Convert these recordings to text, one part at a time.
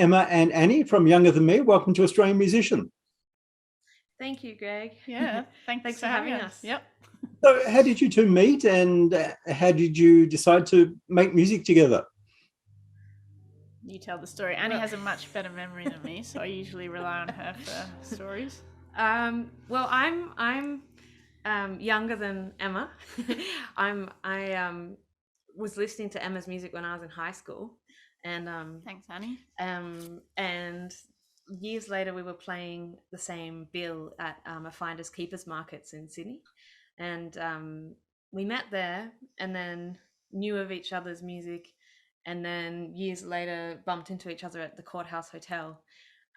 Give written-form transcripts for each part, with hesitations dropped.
Emma and Annie from Younger Than Me. Welcome to Australian Musician. Thank you, Greg. Yeah, thanks for having us. Yep. So how did you two meet, and how did you decide to make music together? You tell the story. Annie has a much better memory than me, so I usually rely on her for stories. Well, I'm younger than Emma. I was listening to Emma's music when I was in high school, and Thanks, Annie. And years later we were playing the same bill at a finders keepers markets in Sydney, and we met there and then knew of each other's music, and then years later bumped into each other at the Courthouse Hotel,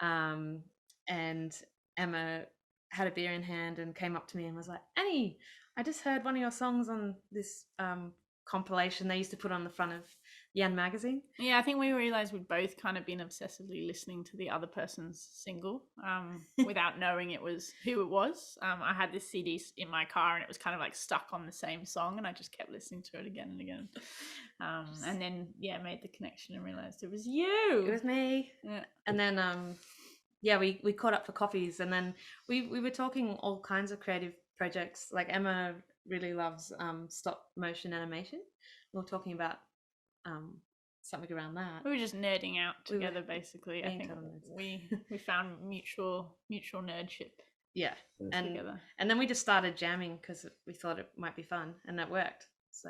and Emma had a beer in hand and came up to me and was like, Annie, I just heard one of your songs on this compilation they used to put on the front of Yan magazine. Yeah, I think we realised we'd both kind of been obsessively listening to the other person's single without knowing who it was. I had this CD in my car and it was kind of like stuck on the same song, and I just kept listening to it again and again. And then, made the connection and realised it was you. It was me. Yeah. And then, we caught up for coffees, and then we were talking all kinds of creative projects. Like Emma really loves stop motion animation. We were talking about something around that. We were just nerding out together, basically. I think we found mutual nerdship. Yeah, together. And then we just started jamming because we thought it might be fun, and that worked. So,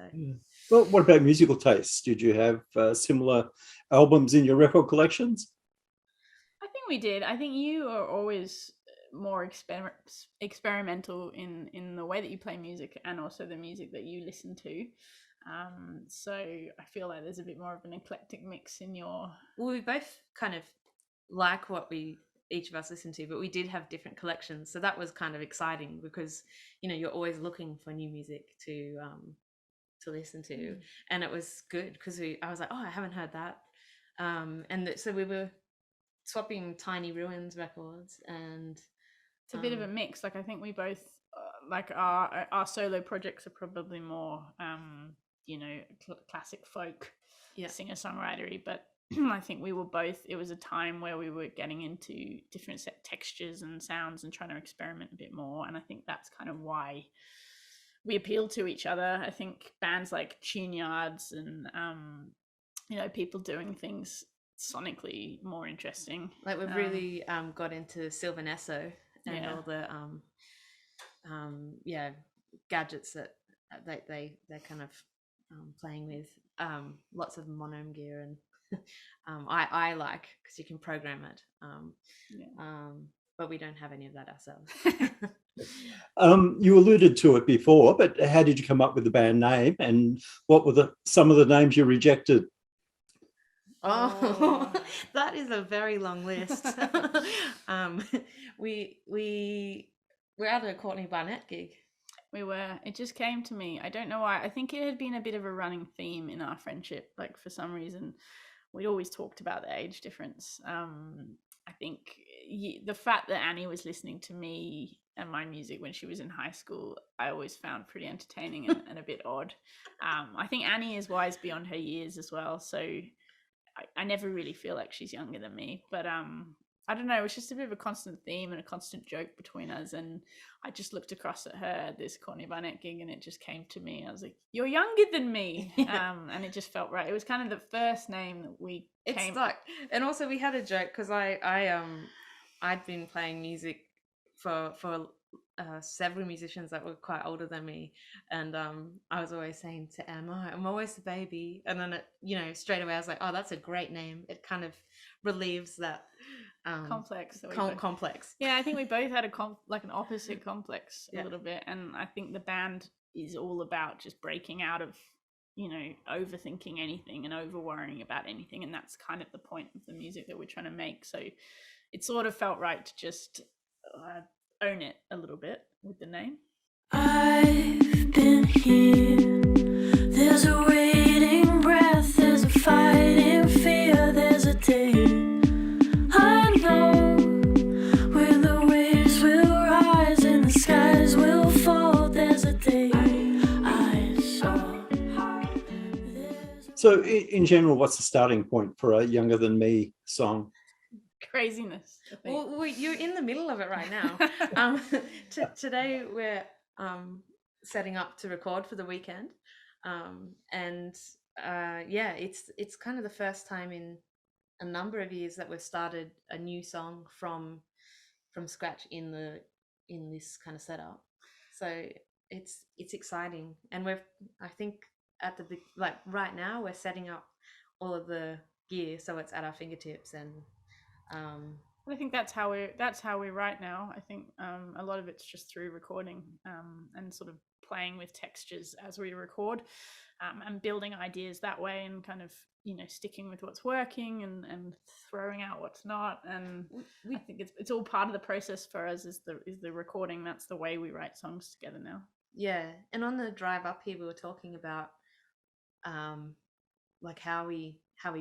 well, what about musical tastes? Did you have similar albums in your record collections? I think we did. I think you are always more experimental in the way that you play music and also the music that you listen to. So I feel like there's a bit more of an eclectic mix in your... Well, we both kind of like what each of us listen to, but we did have different collections. So that was kind of exciting because, you're always looking for new music to listen to. And it was good because I was like, I haven't heard that. So we were swapping Tiny Ruins records, and it's a bit of a mix. Like I think we both like our solo projects are probably more classic folk, singer-songwritery, but I think we were both, it was a time where we were getting into different set textures and sounds and trying to experiment a bit more, and I think that's kind of why we appeal to each other. I think bands like Tune Yards and people doing things sonically more interesting. Like we've really got into Sylvanesso and all the gadgets that they're kind of playing with, lots of monome gear, and I like because you can program it, but we don't have any of that ourselves. You alluded to it before, but how did you come up with the band name, and what were some of the names you rejected? Oh, that is a very long list. We're at a Courtney Barnett gig. We were. It just came to me. I don't know why. I think it had been a bit of a running theme in our friendship. Like for some reason, we'd always talked about the age difference. I think the fact that Annie was listening to me and my music when she was in high school, I always found pretty entertaining and a bit odd. I think Annie is wise beyond her years as well. So I never really feel like she's younger than me, but I don't know, it was just a bit of a constant theme and a constant joke between us, and I just looked across at her at this Courtney Barnett gig and it just came to me. I was like, you're younger than me. And it just felt right. It was kind of the first name that we came... It's like, and also we had a joke because I'd been playing music for several musicians that were quite older than me, and I was always saying to Emma, I'm always the baby, and then straight away I was like, oh, that's a great name. It kind of relieves that complex. Complex. Yeah, I think we both had an opposite complex a little bit, and I think the band is all about just breaking out of overthinking anything and over worrying about anything, and that's kind of the point of the music that we're trying to make. So it sort of felt right to just own it a little bit with the name. I've been here. There's a waiting breath, there's a fighting fear, there's a day I know where the waves will rise and the skies will fall. There's a day I saw. So in general, what's the starting point for a Younger Than Me song? craziness. I think. Well, you're in the middle of it right now. Today we're setting up to record for the weekend, and yeah, it's kind of the first time in a number of years that we've started a new song from scratch in this kind of setup. So it's exciting, and I think at the like right now we're setting up all of the gear so it's at our fingertips, and I think that's how we write now. I think a lot of it's just through recording and sort of playing with textures as we record, and building ideas that way, and kind of sticking with what's working and throwing out what's not. And I think it's all part of the process for us. Is the recording. That's the way we write songs together now. Yeah, and on the drive up here, we were talking about like how we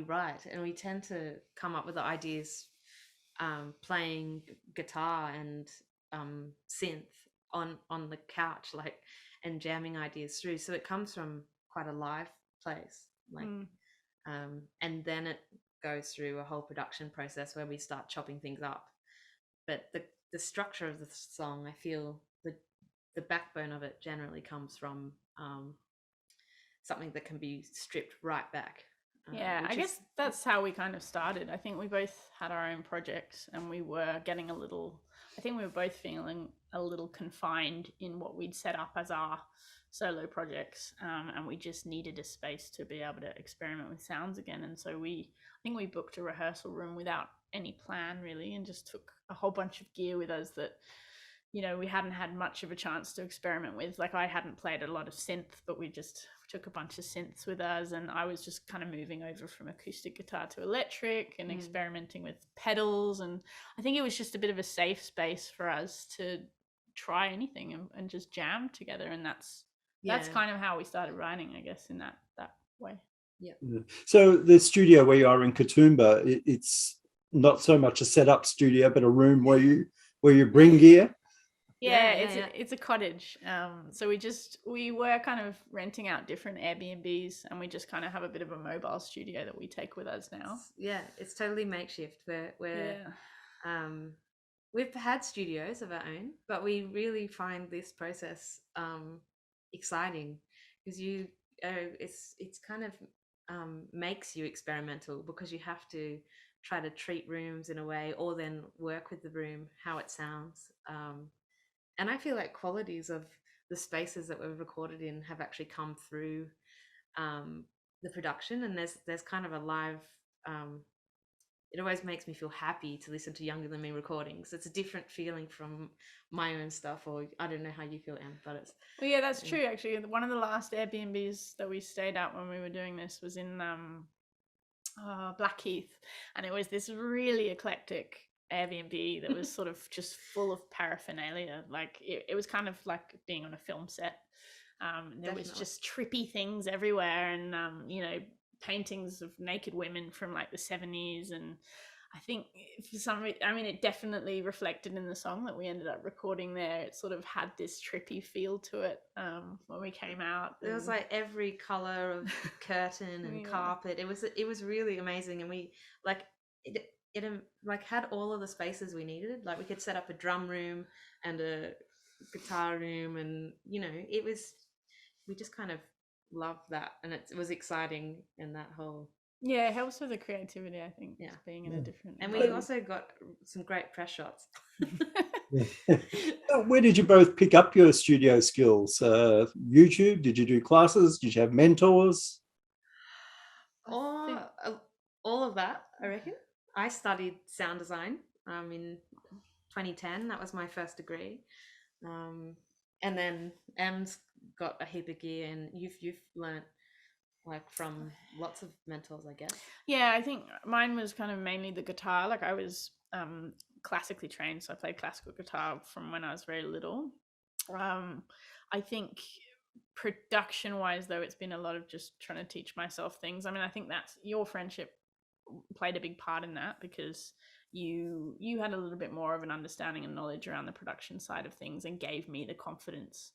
write, and we tend to come up with the ideas playing guitar and synth on the couch, like, and jamming ideas through. So it comes from quite a live place, like, and then it goes through a whole production process where we start chopping things up. But the structure of the song, I feel the backbone of it generally comes from something that can be stripped right back. Yeah, I guess that's how we kind of started. I think we both had our own projects, and we were getting I think we were both feeling a little confined in what we'd set up as our solo projects, and we just needed a space to be able to experiment with sounds again. And so I think we booked a rehearsal room without any plan really, and just took a whole bunch of gear with us that we hadn't had much of a chance to experiment with. Like, I hadn't played a lot of synth, but we just took a bunch of synths with us, and I was just kind of moving over from acoustic guitar to electric and experimenting with pedals. And I think it was just a bit of a safe space for us to try anything and just jam together. And that's kind of how we started writing, I guess, in that way. Yeah. So the studio where you are in Katoomba, it's not so much a set-up studio, but a room where you bring gear. Yeah, it's a cottage. So we were kind of renting out different Airbnbs, and we just kind of have a bit of a mobile studio that we take with us now. Yeah, it's totally makeshift. We've had studios of our own, but we really find this process exciting, because it's kind of makes you experimental, because you have to try to treat rooms in a way, or then work with the room how it sounds. And I feel like qualities of the spaces that we've recorded in have actually come through the production, and there's kind of a live. It always makes me feel happy to listen to Younger Than Me recordings. It's a different feeling from my own stuff, or I don't know how you feel, Em, but it's. Well, yeah, that's true. Actually, one of the last Airbnbs that we stayed at when we were doing this was in Blackheath, and it was this really eclectic Airbnb that was sort of just full of paraphernalia. Like it was kind of like being on a film set. There was just trippy things everywhere, and paintings of naked women from like the 70s. And I think for some reason, it definitely reflected in the song that we ended up recording there. It sort of had this trippy feel to it when we came out. There was like every color of curtain and carpet. It was really amazing, and we it like had all of the spaces we needed. Like, we could set up a drum room and a guitar room, and we just kind of loved that, and it was exciting in that whole. Yeah, it helps with the creativity, I think. Yeah, being in a different. And we also got some great press shots. Where did you both pick up your studio skills? YouTube? Did you do classes? Did you have mentors? All of that, I reckon. I studied sound design in 2010. That was my first degree. And then Em's got a heap of gear, and you've learnt like from lots of mentors, I guess. Yeah, I think mine was kind of mainly the guitar. Like, I was classically trained, so I played classical guitar from when I was very little. I think production wise, though, it's been a lot of just trying to teach myself things. I think that's your friendship played a big part in that, because you had a little bit more of an understanding and knowledge around the production side of things, and gave me the confidence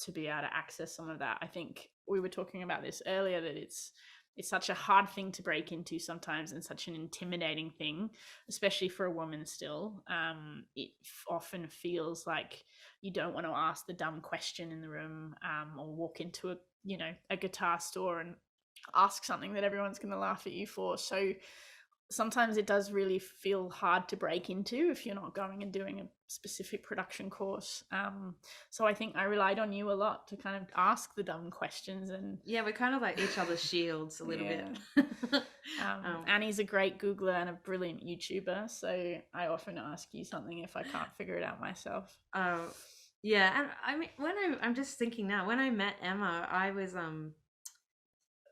to be able to access some of that. I think we were talking about this earlier, that it's it's such a hard thing to break into sometimes, and such an intimidating thing, especially for a woman still. It often feels like you don't want to ask the dumb question in the room, or walk into a guitar store and ask something that everyone's going to laugh at you for. So sometimes it does really feel hard to break into if you're not going and doing a specific production course. So I think I relied on you a lot to kind of ask the dumb questions. And yeah, we're kind of like each other's shields a little bit. Annie's a great Googler and a brilliant YouTuber, so I often ask you something if I can't figure it out myself. Yeah, and I mean, I'm just thinking now, when I met Emma, I was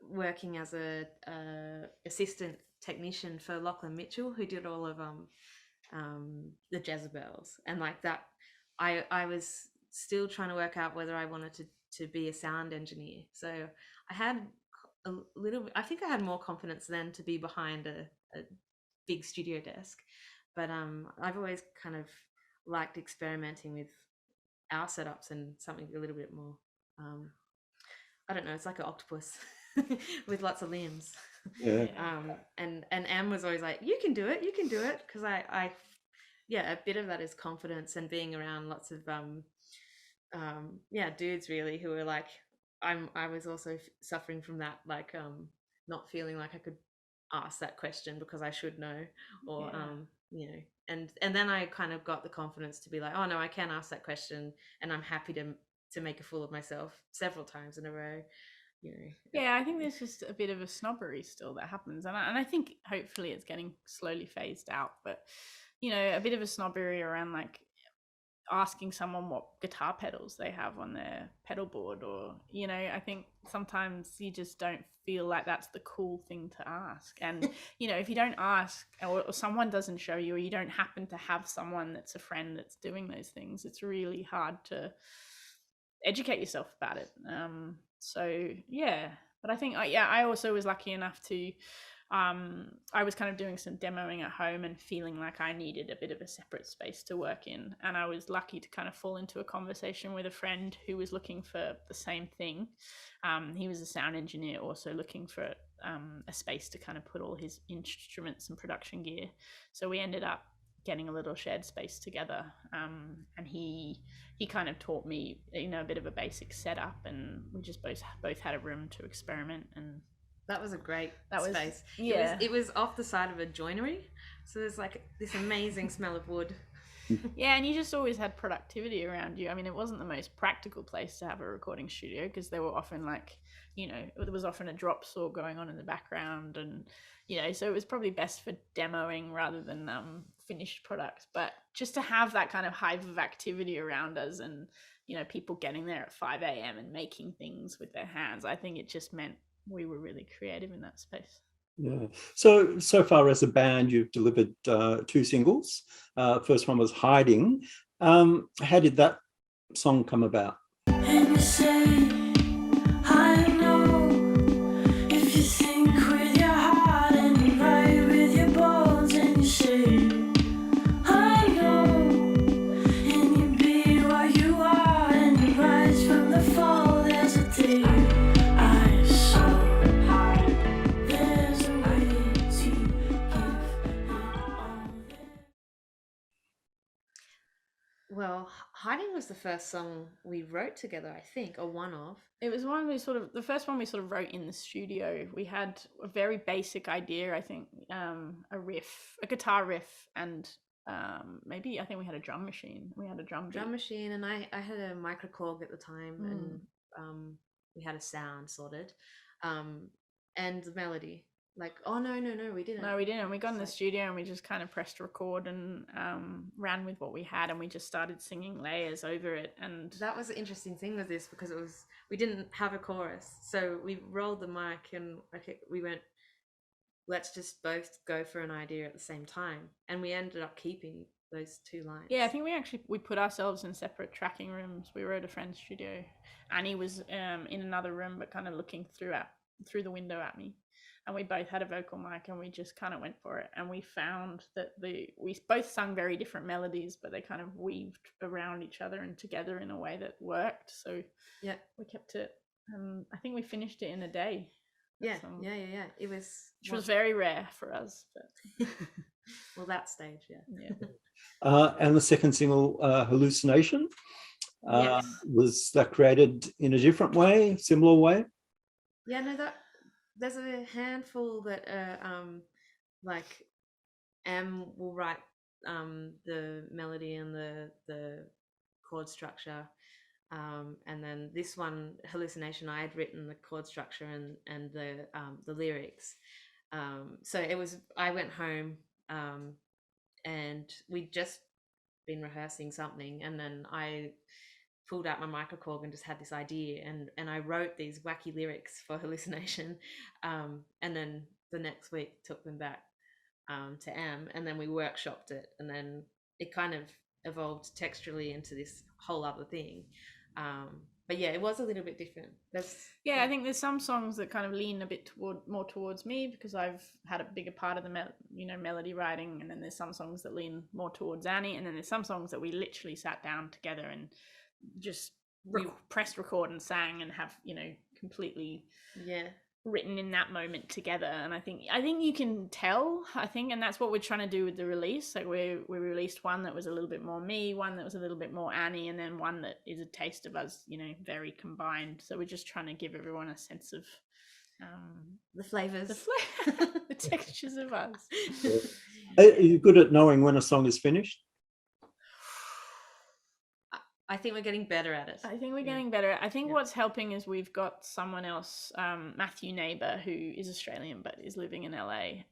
working as a assistant technician for Lachlan Mitchell, who did all of the Jezebels, and like that I was still trying to work out whether I wanted to be a sound engineer. So I had I think I had more confidence then to be behind a big studio desk, but I've always kind of liked experimenting with our setups and something a little bit more I don't know, it's like an octopus with lots of limbs. Yeah. And Am was always like, you can do it, because I a bit of that is confidence and being around lots of dudes really who were like, I was also suffering from that, like not feeling like I could ask that question because I should know, or and then I kind of got the confidence to be like, oh no, I can ask that question and I'm happy to make a fool of myself several times in a row. I think there's just a bit of a snobbery still that happens, and I think hopefully it's getting slowly phased out, but a bit of a snobbery around like asking someone what guitar pedals they have on their pedal board, or I think sometimes you just don't feel like that's the cool thing to ask. And if you don't ask, or someone doesn't show you, or you don't happen to have someone that's a friend that's doing those things, it's really hard to educate yourself about it. But I think I also was lucky enough to I was kind of doing some demoing at home and feeling like I needed a bit of a separate space to work in, and I was lucky to kind of fall into a conversation with a friend who was looking for the same thing. He was a sound engineer, also looking for a space to kind of put all his instruments and production gear. So we ended up getting a little shared space together, and he kind of taught me a bit of a basic setup, and we just both had a room to experiment. And that was a great space. It was off the side of a joinery, so there's like this amazing smell of wood. And you just always had productivity around you. I mean, it wasn't the most practical place to have a recording studio, because there were often there was often a drop saw going on in the background, and so it was probably best for demoing rather than finished products. But just to have that kind of hive of activity around us, and people getting there at 5 a.m. and making things with their hands, I think it just meant we were really creative in that space. Yeah. So far as a band, you've delivered 2 singles. First one was Hiding. How did that song come about? And you say, I know, if you think with your heart and you write with your bones, and you say, I know, and you be what you are, and you rise from the fall. There's a day I saw, there's a way to give it all. Well, Hiding was the first song we wrote together, I think, or one of. It was the first one we sort of wrote in the studio. We had a very basic idea, I think, a guitar riff, and maybe I think we had a drum machine. We had a drum machine, and I had a microcorg at the time, and we had a sound sorted, and the melody. Like, oh no, we didn't. No, we didn't. We got in the studio and we just kind of pressed record and ran with what we had, and we just started singing layers over it. And that was the interesting thing with this, because we didn't have a chorus, so we rolled the mic and we went, let's just both go for an idea at the same time, and we ended up keeping those 2 lines. Yeah, I think we put ourselves in separate tracking rooms. We were at a friend's studio. Annie was in another room, but kind of looking through the window at me. And we both had a vocal mic, and we just kind of went for it. And we found that we both sung very different melodies, but they kind of weaved around each other and together in a way that worked. So we kept it. I think we finished it in a day. Yeah, song. yeah. It was, Which was very rare for us. But well, that stage, yeah. yeah. And the second single, Hallucination, Yes. was that created in a different way, similar way? Yeah, no, there's a handful that like will write the melody and the chord structure. And then this one, Hallucination, I had written the chord structure and the lyrics. So I went home, and we'd just been rehearsing something, and then I pulled out my microcorg and just had this idea, and I wrote these wacky lyrics for Hallucination, and then the next week took them back to Am, and then we workshopped it, and then it kind of evolved texturally into this whole other thing. But yeah, it was a little bit different. I think there's some songs that kind of lean a bit more towards me because I've had a bigger part of the melody writing, and then there's some songs that lean more towards Annie, and then there's some songs that we literally sat down together and just pressed record and sang and have completely written in that moment together. And I think you can tell, and that's what we're trying to do with the release. Like we released one that was a little bit more me, one that was a little bit more Annie, and then one that is a taste of us, very combined. So we're just trying to give everyone a sense of the flavors, the textures of us. Are you good at knowing when a song is finished? I think we're getting better at it. I think what's helping is we've got someone else, Matthew Neighbour, who is Australian but is living in LA.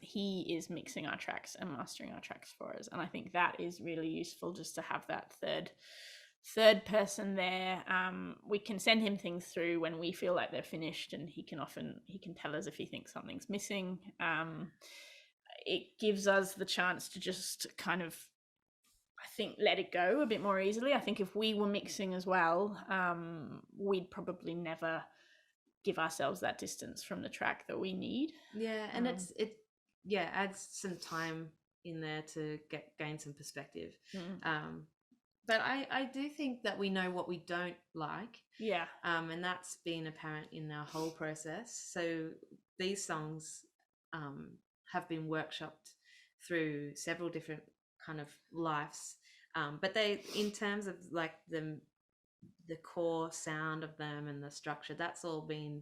He is mixing our tracks and mastering our tracks for us, and I think that is really useful just to have that third person there. We can send him things through when we feel like they're finished, and he can tell us if he thinks something's missing. It gives us the chance to just kind of, I think, let it go a bit more easily. I think if we were mixing as well, we'd probably never give ourselves that distance from the track that we need. Yeah, and it adds some time in there to gain some perspective. But I do think that we know what we don't like. Yeah. And that's been apparent in our whole process. So these songs have been workshopped through several different kind of lives, but they, in terms of like the core sound of them and the structure, that's all been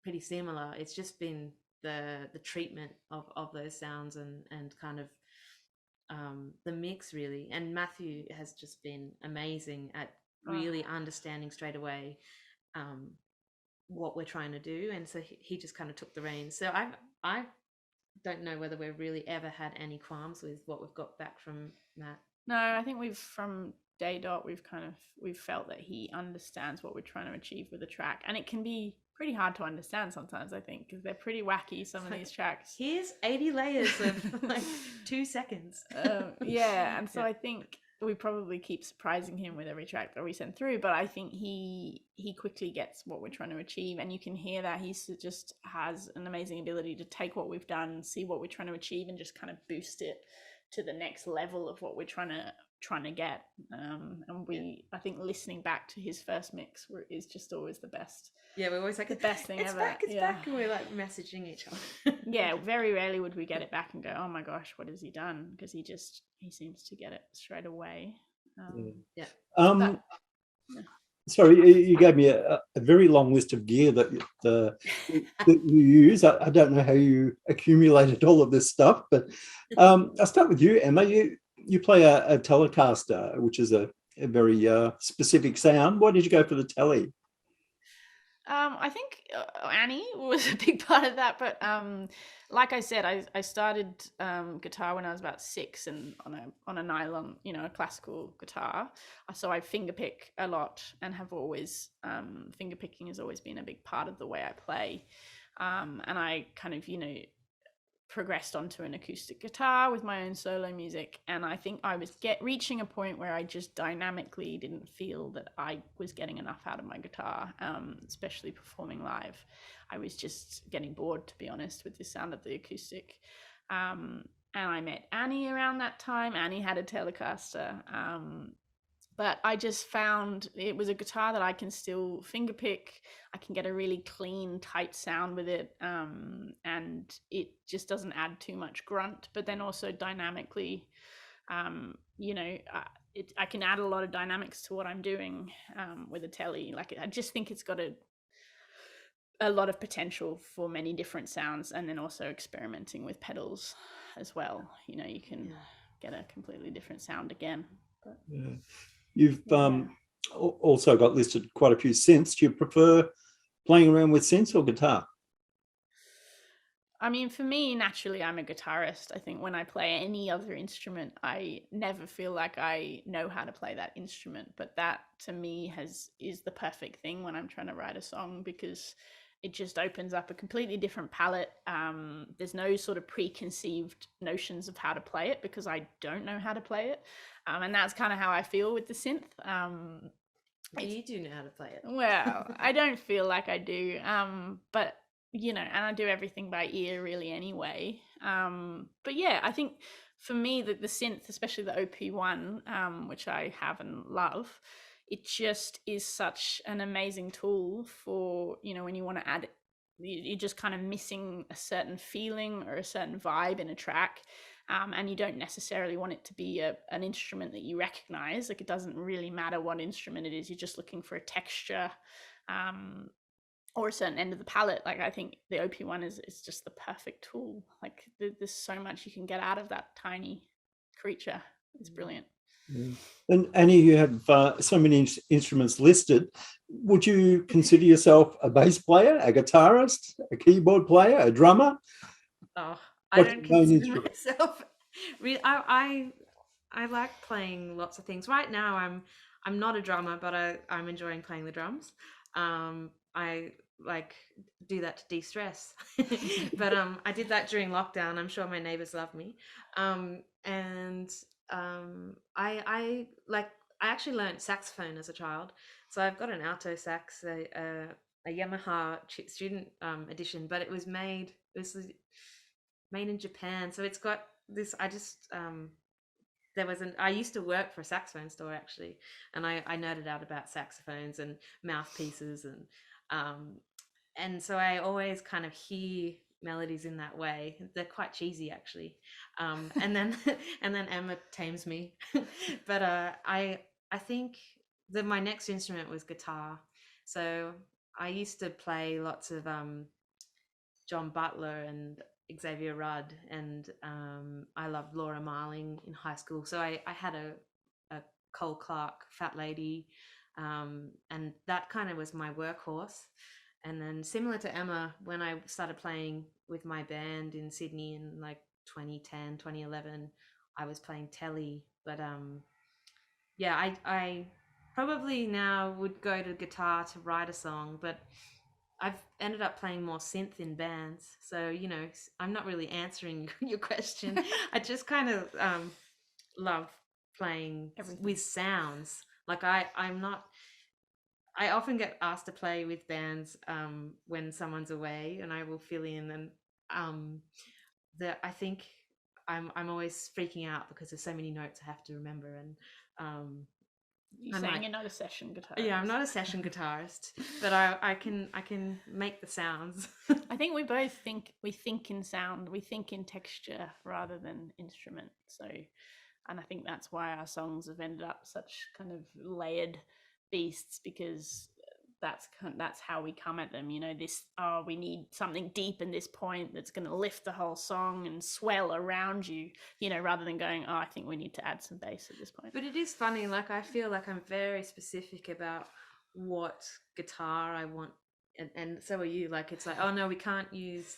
pretty similar. It's just been the treatment of those sounds and kind of the mix, really. And Matthew has just been amazing at really understanding straight away what we're trying to do, and so he just kind of took the reins. So I don't know whether we've really ever had any qualms with what we've got back from Matt. No, I think from day dot we've felt that he understands what we're trying to achieve with the track, and it can be pretty hard to understand sometimes, I think, because they're pretty wacky, some of these tracks. Here's 80 layers of like 2 seconds. And so I think we probably keep surprising him with every track that we send through, but I think he quickly gets what we're trying to achieve, and you can hear that he just has an amazing ability to take what we've done, see what we're trying to achieve, and just kind of boost it to the next level of what we're trying to get. I think listening back to his first mix is just always the best. Yeah, we're always like, the best thing ever. It's back, and we're like messaging each other. Yeah, very rarely would we get it back and go, oh my gosh, what has he done? Because he seems to get it straight away. Sorry, you gave me a very long list of gear that you use. I don't know how you accumulated all of this stuff, but I'll start with you, Emma. You play a Telecaster, which is a very specific sound. Why did you go for the Tele? I think Annie was a big part of that, but like I said, I started guitar when I was about 6, and on a nylon, a classical guitar. So I finger pick a lot, and have always finger picking has always been a big part of the way I play. And I kind of progressed onto an acoustic guitar with my own solo music, and I think I was reaching a point where I just dynamically didn't feel that I was getting enough out of my guitar, especially performing live. I was just getting bored, to be honest, with the sound of the acoustic. And I met Annie around that time. Annie had a Telecaster, but I just found it was a guitar that I can still fingerpick. I can get a really clean, tight sound with it, and it just doesn't add too much grunt. But then also dynamically, I can add a lot of dynamics to what I'm doing with a telly. Like, I just think it's got a lot of potential for many different sounds, and then also experimenting with pedals as well. You can get a completely different sound again. But, yeah. You've also got listed quite a few synths. Do you prefer playing around with synths or guitar? I mean, for me, naturally, I'm a guitarist. I think when I play any other instrument, I never feel like I know how to play that instrument. But that, to me, is the perfect thing when I'm trying to write a song, because it just opens up a completely different palette. There's no sort of preconceived notions of how to play it, because I don't know how to play it. And that's kind of how I feel with the synth. You do know how to play it. Well, I don't feel like I do. But and I do everything by ear really anyway. But yeah, I think for me the synth, especially the OP1, which I have and love, it just is such an amazing tool for, when you want to add, you're just kind of missing a certain feeling or a certain vibe in a track. And you don't necessarily want it to be an instrument that you recognize. Like, it doesn't really matter what instrument it is. You're just looking for a texture, or a certain end of the palette. Like, I think the OP1 is just the perfect tool. Like, there's so much you can get out of that tiny creature. It's brilliant. Yeah. And Annie, you have so many instruments listed. Would you consider yourself a bass player, a guitarist, a keyboard player, a drummer? Oh, I What's don't your main consider instrument? myself. I like playing lots of things. Right now, I'm not a drummer, but I'm enjoying playing the drums. I like do that to de-stress. But I did that during lockdown. I'm sure my neighbors love me. I actually learned saxophone as a child. So I've got an alto sax, a Yamaha student edition, but it was made in Japan. So it's got this. I used to work for a saxophone store, actually, and I nerded out about saxophones and mouthpieces, and so I always kind of hear melodies in that way. They're quite cheesy, actually, and then and then Emma tames me. But I think that my next instrument was guitar. So I used to play lots of John Butler and Xavier Rudd, and I loved Laura Marling in high school. So I had a Cole Clark Fat Lady, and that kind of was my workhorse. And then, similar to Emma, when I started playing with my band in Sydney in like 2010, 2011, I was playing telly. But yeah, I probably now would go to guitar to write a song, but I've ended up playing more synth in bands. So, I'm not really answering your question. I just kind of love playing with sounds. Like, I often get asked to play with bands when someone's away, and I will fill in. And I think I'm always freaking out because there's so many notes I have to remember. And You're saying you're not a session guitarist. Yeah, I'm not a session guitarist, but I can make the sounds. I think we both think in sound, we think in texture rather than instrument. So, and I think that's why our songs have ended up such kind of layered beasts, because that's how we come at them. We need something deep in this point that's going to lift the whole song and swell around you, rather than going, I think we need to add some bass at this point. But it is funny, like, I feel like I'm very specific about what guitar I want, and so are you. Like, it's like, oh no, we can't use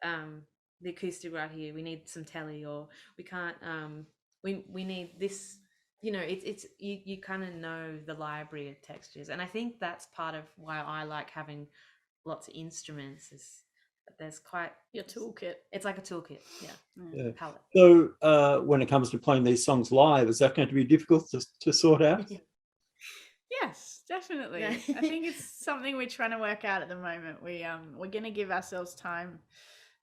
the acoustic right here, we need some telly, or we can't we need this. It's you kind of know the library of textures, and I think that's part of why I like having lots of instruments. Is that there's quite your toolkit. It's like a toolkit, Yeah. palette. So when it comes to playing these songs live, is that going to be difficult to sort out? Yes, definitely. I think it's something we're trying to work out at the moment. We're going to give ourselves time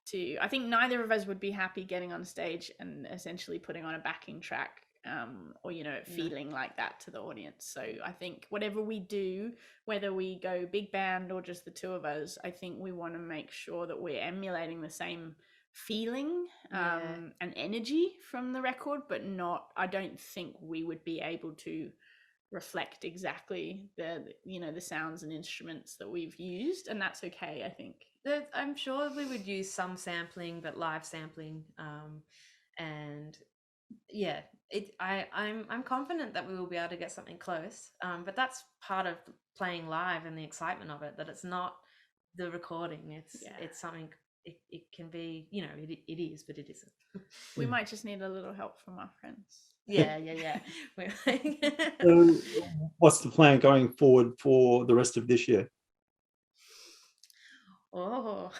to. I think neither of us would be happy getting on stage and essentially putting on a backing track or feeling like that to the audience. So I think whatever we do, whether we go big band or just the two of us, I think we want to make sure that we're emulating the same feeling and energy from the record, but I don't think we would be able to reflect exactly the sounds and instruments that we've used, and that's okay. I think I'm sure we would use some sampling, but live sampling, and I'm confident that we will be able to get something close, but that's part of playing live and the excitement of it, that it's not the recording, it's something. It can be, it is, but it isn't. We might just need a little help from our friends. Yeah. So what's the plan going forward for the rest of this year? Well,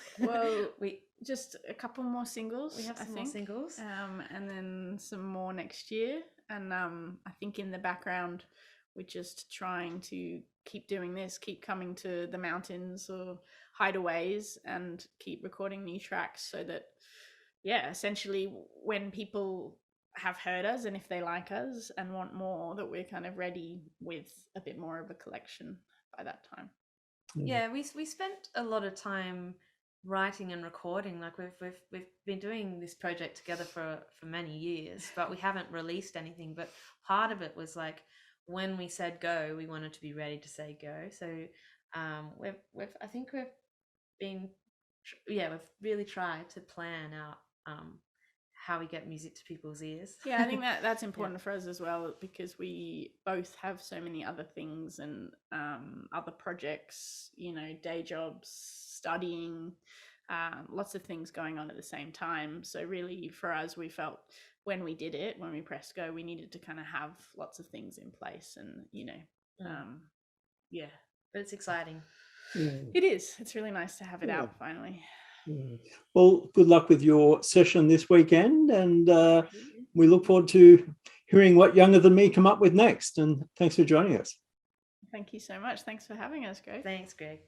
we just a couple more singles. We have some more singles, and then some more next year. And I think in the background, we're just trying to keep doing this, keep coming to the mountains or hideaways, and keep recording new tracks, so that essentially when people have heard us, and if they like us and want more, that we're kind of ready with a bit more of a collection by that time. We spent a lot of time writing and recording. Like we've been doing this project together for many years, but we haven't released anything. But part of it was like, when we said go, we wanted to be ready to say go. So we've really tried to plan out how we get music to people's ears. I think that's important for us as well, because we both have so many other things and other projects, day jobs, studying, lots of things going on at the same time. So really for us, we felt when we pressed go, we needed to kind of have lots of things in place, and but it's exciting. It is. It's really nice to have it out finally. Well, good luck with your session this weekend, and we look forward to hearing what Younger Than Me come up with next. And thanks for joining us. Thank you so much. Thanks for having us, Greg. Thanks, Greg.